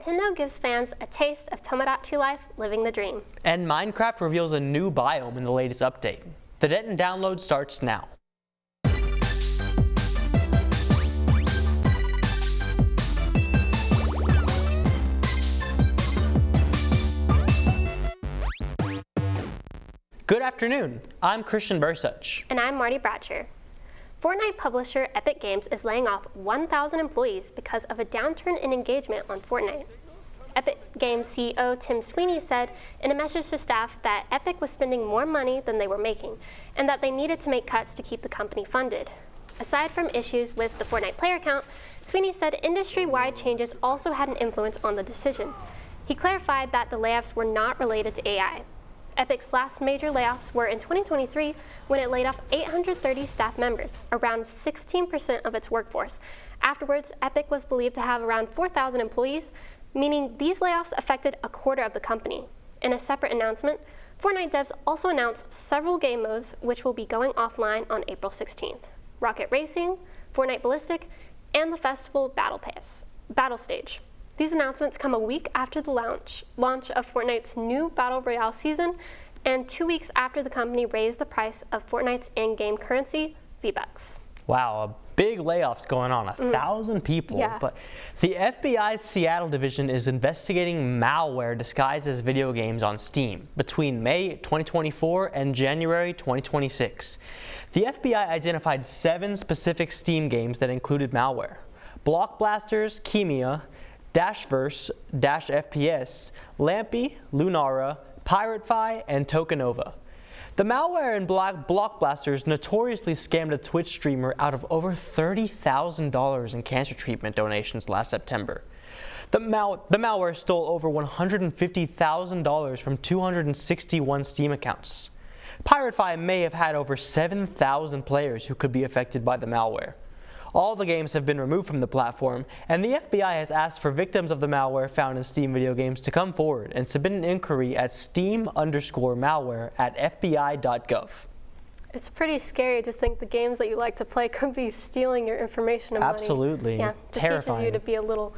Nintendo gives fans a taste of Tomodachi life, living the dream. And Minecraft reveals a new biome in the latest update. The Denton download starts now. Good afternoon, I'm Christian Bursuch. And I'm Marty Bratcher. Fortnite publisher Epic Games is laying off 1,000 employees because of a downturn in engagement on Fortnite. Epic Games CEO Tim Sweeney said in a message to staff that Epic was spending more money than they were making, and that they needed to make cuts to keep the company funded. Aside from issues with the Fortnite player count, Sweeney said industry-wide changes also had an influence on the decision. He clarified that the layoffs were not related to AI. Epic's last major layoffs were in 2023 when it laid off 830 staff members, around 16% of its workforce. Afterwards, Epic was believed to have around 4,000 employees, meaning these layoffs affected a quarter of the company. In a separate announcement, Fortnite devs also announced several game modes which will be going offline on April 16th. Rocket Racing, Fortnite Ballistic, and the Festival Battle Stage. These announcements come a week after the launch of Fortnite's new Battle Royale season, and 2 weeks after the company raised the price of Fortnite's in-game currency, V-Bucks. Wow, big layoffs going on, 1,000 people. Yeah. But the FBI's Seattle division is investigating malware disguised as video games on Steam between May 2024 and January 2026. The FBI identified 7 specific Steam games that included malware: Block Blasters, Chemia, Dashverse, Dash FPS, Lampy, Lunara, Piratefy, and Tokenova. The malware in Block Blasters notoriously scammed a Twitch streamer out of over $30,000 in cancer treatment donations last September. The malware stole over $150,000 from 261 Steam accounts. Piratefy may have had over 7,000 players who could be affected by the malware. All the games have been removed from the platform, and the FBI has asked for victims of the malware found in Steam video games to come forward and submit an inquiry at steam_malware@fbi.gov. It's pretty scary to think the games that you like to play could be stealing your information and money. Absolutely. Yeah, just Terrifying. teaches you to be a little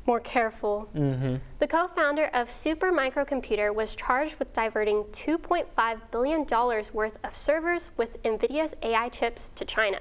more careful. The co-founder of Super Microcomputer was charged with diverting $2.5 billion worth of servers with NVIDIA's AI chips to China.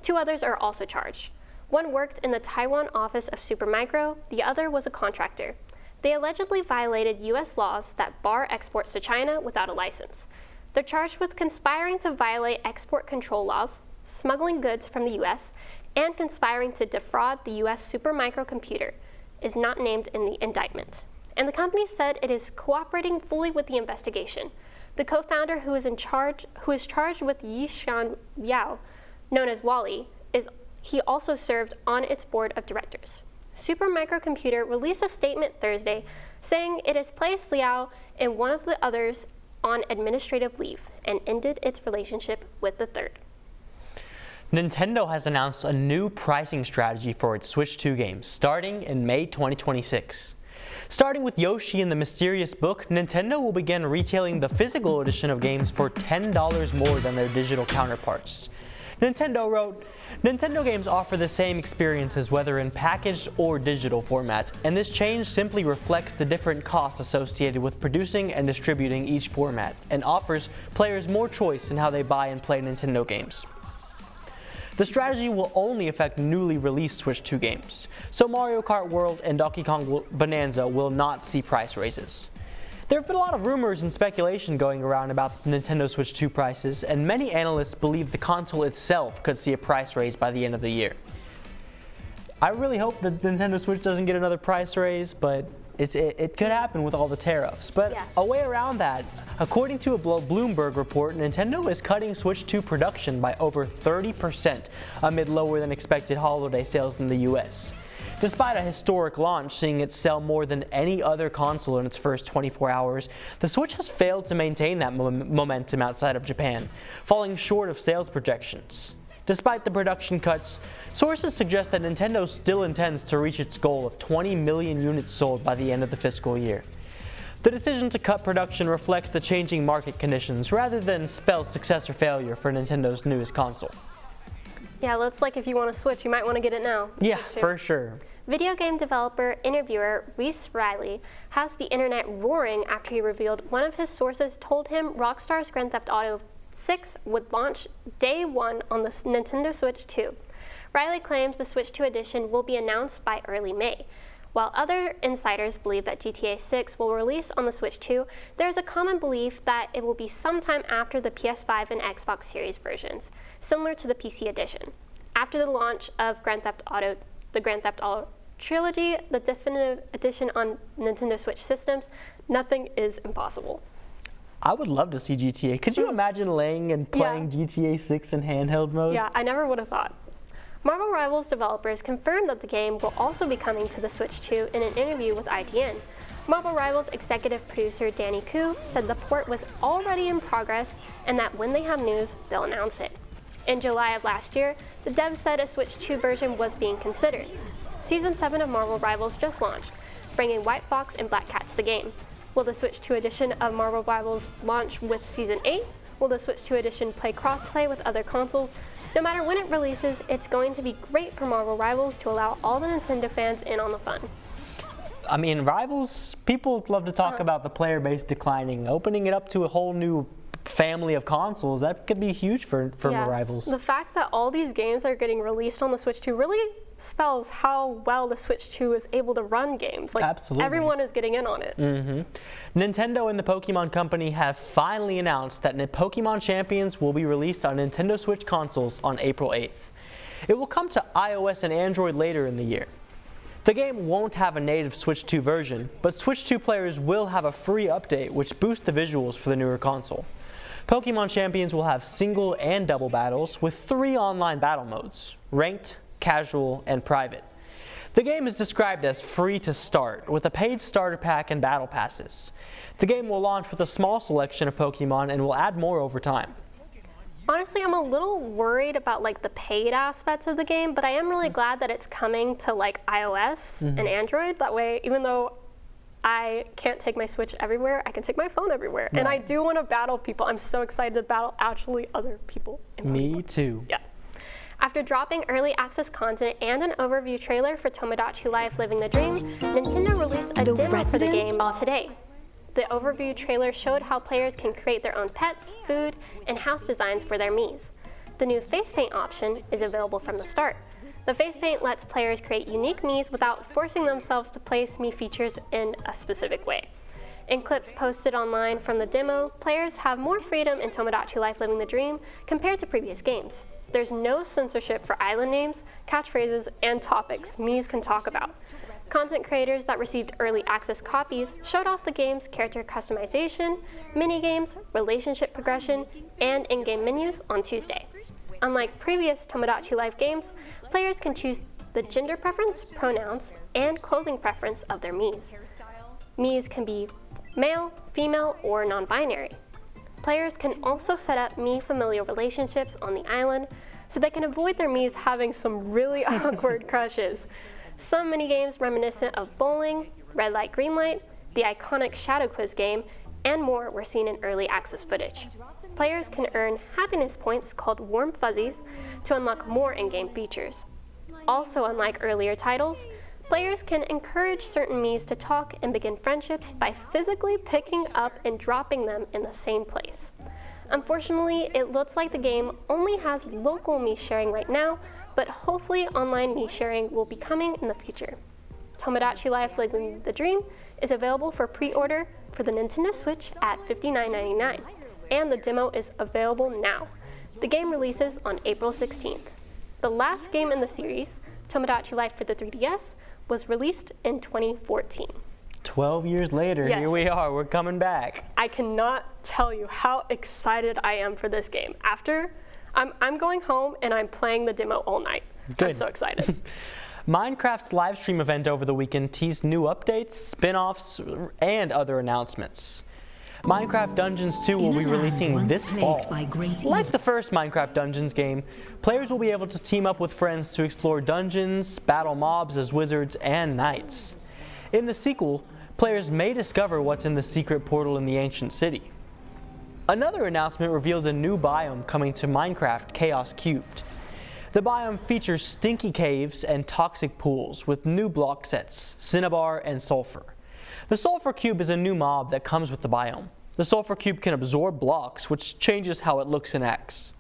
2 others are also charged. One worked in the Taiwan office of Supermicro, the other was a contractor. They allegedly violated U.S. laws that bar exports to China without a license. They're charged with conspiring to violate export control laws, smuggling goods from the U.S., and conspiring to defraud the U.S. Supermicrocomputer, is not named in the indictment. And the company said it is cooperating fully with the investigation. The co-founder who is charged with Yishan Liao, known as Wally, he also served on its board of directors. Super Microcomputer released a statement Thursday saying it has placed Liao and one of the others on administrative leave and ended its relationship with the third. Nintendo has announced a new pricing strategy for its Switch 2 games starting in May 2026. Starting with Yoshi and the Mysterious Book, Nintendo will begin retailing the physical edition of games for $10 more than their digital counterparts. Nintendo wrote, "Nintendo games offer the same experiences whether in packaged or digital formats, and this change simply reflects the different costs associated with producing and distributing each format, and offers players more choice in how they buy and play Nintendo games." The strategy will only affect newly released Switch 2 games, so Mario Kart World and Donkey Kong Bonanza will not see price raises. There have been a lot of rumors and speculation going around about Nintendo Switch 2 prices, and many analysts believe the console itself could see a price raise by the end of the year. I really hope that Nintendo Switch doesn't get another price raise, but it could happen with all the tariffs. But yes. A way around that, according to a Bloomberg report, Nintendo is cutting Switch 2 production by over 30% amid lower than expected holiday sales in the US. Despite a historic launch seeing it sell more than any other console in its first 24 hours, the Switch has failed to maintain that momentum outside of Japan, falling short of sales projections. Despite the production cuts, sources suggest that Nintendo still intends to reach its goal of 20 million units sold by the end of the fiscal year. The decision to cut production reflects the changing market conditions rather than spell success or failure for Nintendo's newest console. Yeah, looks like if you want to Switch, you might want to get it now. Yeah, for sure. Video game developer interviewer Reese Riley has the internet roaring after he revealed one of his sources told him Rockstar's Grand Theft Auto 6 would launch day one on the Nintendo Switch 2. Riley claims the Switch 2 edition will be announced by early May. While other insiders believe that GTA 6 will release on the Switch 2, there is a common belief that it will be sometime after the PS5 and Xbox Series versions, similar to the PC edition. After the launch of the Grand Theft Auto trilogy, the definitive edition on Nintendo Switch systems, nothing is impossible. I would love to see GTA. Could you imagine laying and playing GTA 6 in handheld mode? Yeah, I never would have thought. Marvel Rivals developers confirmed that the game will also be coming to the Switch 2 in an interview with IGN. Marvel Rivals executive producer Danny Koo said the port was already in progress and that when they have news, they'll announce it. In July of last year, the devs said a Switch 2 version was being considered. Season 7 of Marvel Rivals just launched, bringing White Fox and Black Cat to the game. Will the Switch 2 edition of Marvel Rivals launch with Season 8? Will the Switch 2 edition play cross-play with other consoles? No matter when it releases, it's going to be great for Marvel Rivals to allow all the Nintendo fans in on the fun. I mean, Rivals, people love to talk about the player base declining. Opening it up to a whole new family of consoles, that could be huge for Rivals. The fact that all these games are getting released on the Switch 2 really spells how well the Switch 2 is able to run games. Like, absolutely. Everyone is getting in on it. Nintendo and the Pokemon Company have finally announced that Pokemon Champions will be released on Nintendo Switch consoles on April 8th. It will come to iOS and Android later in the year. The game won't have a native Switch 2 version, but Switch 2 players will have a free update which boosts the visuals for the newer console. Pokemon Champions will have single and double battles with 3 online battle modes: ranked, casual, and private. The game is described as free to start, with a paid starter pack and battle passes. The game will launch with a small selection of Pokemon and will add more over time. Honestly, I'm a little worried about like the paid aspects of the game, but I am really glad that it's coming to like iOS and Android. That way, even though I can't take my Switch everywhere, I can take my phone everywhere. Right. And I do want to battle people. I'm so excited to battle actually other people in Pokemon. Me too. Yeah. After dropping early access content and an overview trailer for Tomodachi Life Living the Dream, Nintendo released a demo for the game today. The overview trailer showed how players can create their own pets, food, and house designs for their Miis. The new face paint option is available from the start. The face paint lets players create unique Miis without forcing themselves to place Mii features in a specific way. In clips posted online from the demo, players have more freedom in Tomodachi Life Living the Dream compared to previous games. There's no censorship for island names, catchphrases, and topics Miis can talk about. Content creators that received early access copies showed off the game's character customization, minigames, relationship progression, and in-game menus on Tuesday. Unlike previous Tomodachi Life games, players can choose the gender preference, pronouns, and clothing preference of their Miis. Miis can be male, female, or non-binary. Players can also set up Mii familial relationships on the island so they can avoid their Miis having some really awkward crushes. Some minigames reminiscent of bowling, red light, green light, the iconic Shadow Quiz game, and more were seen in early access footage. Players can earn happiness points called Warm Fuzzies to unlock more in-game features. Also, unlike earlier titles, players can encourage certain Miis to talk and begin friendships by physically picking up and dropping them in the same place. Unfortunately, it looks like the game only has local Mii sharing right now, but hopefully online Mii sharing will be coming in the future. Tomodachi Life Living the Dream is available for pre-order for the Nintendo Switch at $59.99, and the demo is available now. The game releases on April 16th. The last game in the series, Tomodachi Life for the 3DS, was released in 2014. 12 years later, Yes. Here we are, we're coming back. I cannot tell you how excited I am for this game. I'm going home and I'm playing the demo all night. Good. I'm so excited. Minecraft's live stream event over the weekend teased new updates, spin-offs, and other announcements. Minecraft Dungeons 2 will be releasing this fall. Like the first Minecraft Dungeons game, players will be able to team up with friends to explore dungeons, battle mobs as wizards and knights. In the sequel, players may discover what's in the secret portal in the ancient city. Another announcement reveals a new biome coming to Minecraft Chaos Cubed. The biome features stinky caves and toxic pools with new block sets, Cinnabar and Sulfur. The Sulfur Cube is a new mob that comes with the biome. The Sulfur Cube can absorb blocks, which changes how it looks and acts.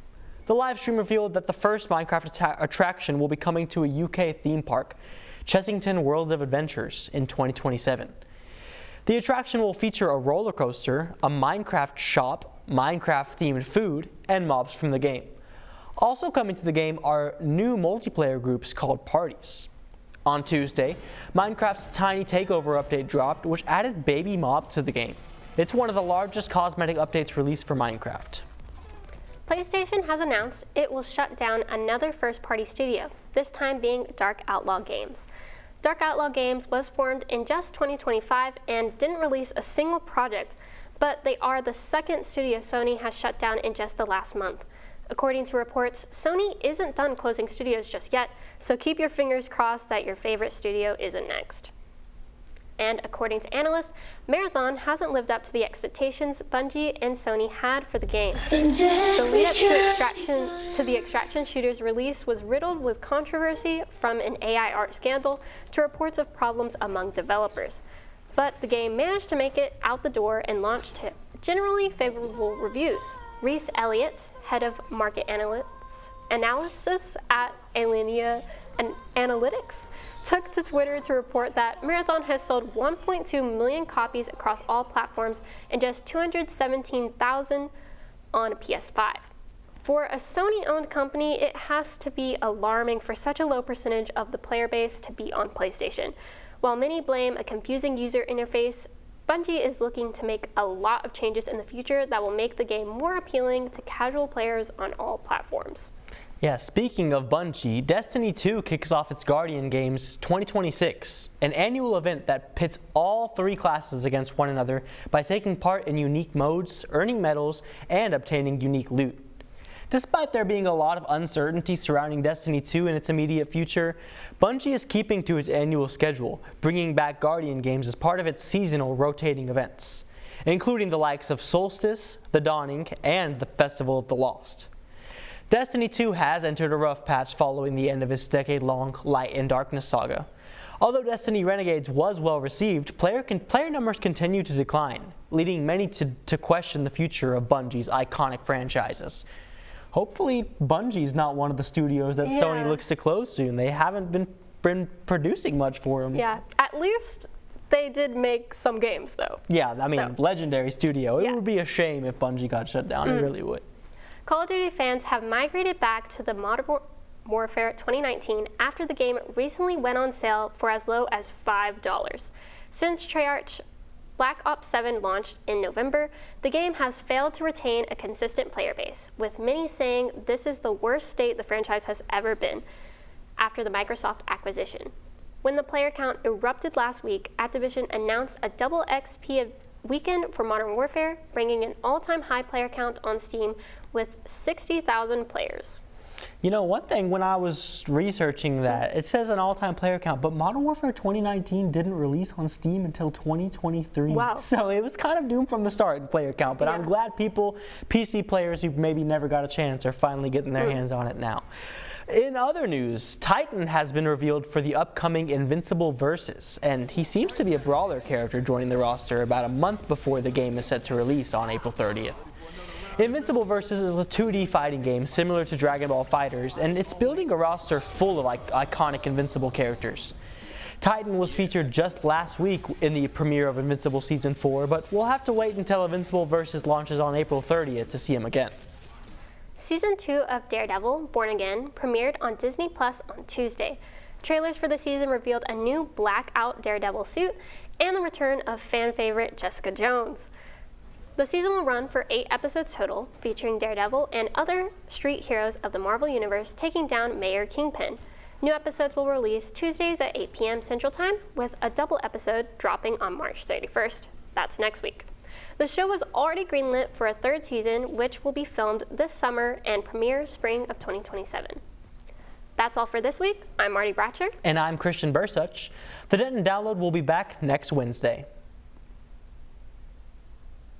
The live stream revealed that the first Minecraft attraction will be coming to a UK theme park, Chessington World of Adventures, in 2027. The attraction will feature a roller coaster, a Minecraft shop, Minecraft-themed food, and mobs from the game. Also coming to the game are new multiplayer groups called parties. On Tuesday, Minecraft's Tiny Takeover update dropped, which added baby mobs to the game. It's one of the largest cosmetic updates released for Minecraft. PlayStation has announced it will shut down another first-party studio, this time being Dark Outlaw Games. Dark Outlaw Games was formed in just 2025 and didn't release a single project, but they are the second studio Sony has shut down in just the last month. According to reports, Sony isn't done closing studios just yet, so keep your fingers crossed that your favorite studio isn't next. And according to analysts, Marathon hasn't lived up to the expectations Bungie and Sony had for the game. The lead-up to the Extraction Shooter's release was riddled with controversy, from an AI art scandal to reports of problems among developers. But the game managed to make it out the door and launched to generally favorable reviews. Reese Elliott, head of market analysis at Alinea Analytics, took to Twitter to report that Marathon has sold 1.2 million copies across all platforms and just 217,000 on PS5. For a Sony-owned company, it has to be alarming for such a low percentage of the player base to be on PlayStation. While many blame a confusing user interface, Bungie is looking to make a lot of changes in the future that will make the game more appealing to casual players on all platforms. Yeah, speaking of Bungie, Destiny 2 kicks off its Guardian Games 2026, an annual event that pits all three classes against one another by taking part in unique modes, earning medals, and obtaining unique loot. Despite there being a lot of uncertainty surrounding Destiny 2 and its immediate future, Bungie is keeping to its annual schedule, bringing back Guardian Games as part of its seasonal rotating events, including the likes of Solstice, The Dawning, and the Festival of the Lost. Destiny 2 has entered a rough patch following the end of its decade-long Light and Darkness saga. Although Destiny Renegades was well received, player numbers continue to decline, leading many to question the future of Bungie's iconic franchises. Hopefully, Bungie's not one of the studios that Sony looks to close soon. They haven't been producing much for them. Yeah, at least they did make some games, though. Yeah, I mean, legendary studio. It would be a shame if Bungie got shut down. It really would. Call of Duty fans have migrated back to the Modern Warfare 2019 after the game recently went on sale for as low as $5. Since Treyarch Black Ops 7 launched in November, the game has failed to retain a consistent player base, with many saying this is the worst state the franchise has ever been after the Microsoft acquisition. When the player count erupted last week, Activision announced a double XP weekend for Modern Warfare, bringing an all-time high player count on Steam with 60,000 players. You know, one thing when I was researching that, it says an all-time player count, but Modern Warfare 2019 didn't release on Steam until 2023. Wow. So it was kind of doomed from the start in player count, but I'm glad PC players who maybe never got a chance are finally getting their hands on it now. In other news, Titan has been revealed for the upcoming Invincible Versus, and he seems to be a brawler character joining the roster about a month before the game is set to release on April 30th. Invincible Versus is a 2D fighting game similar to Dragon Ball FighterZ, and it's building a roster full of iconic Invincible characters. Titan was featured just last week in the premiere of Invincible Season 4, but we'll have to wait until Invincible Versus launches on April 30th to see him again. Season 2 of Daredevil, Born Again, premiered on Disney Plus on Tuesday. Trailers for the season revealed a new blackout Daredevil suit and the return of fan favorite Jessica Jones. The season will run for 8 episodes total, featuring Daredevil and other street heroes of the Marvel Universe taking down Mayor Kingpin. New episodes will release Tuesdays at 8 p.m. Central Time, with a double episode dropping on March 31st. That's next week. The show was already greenlit for a 3rd season, which will be filmed this summer and premiere spring of 2027. That's all for this week. I'm Marty Bratcher. And I'm Christian Bursuch. The Denton Download will be back next Wednesday.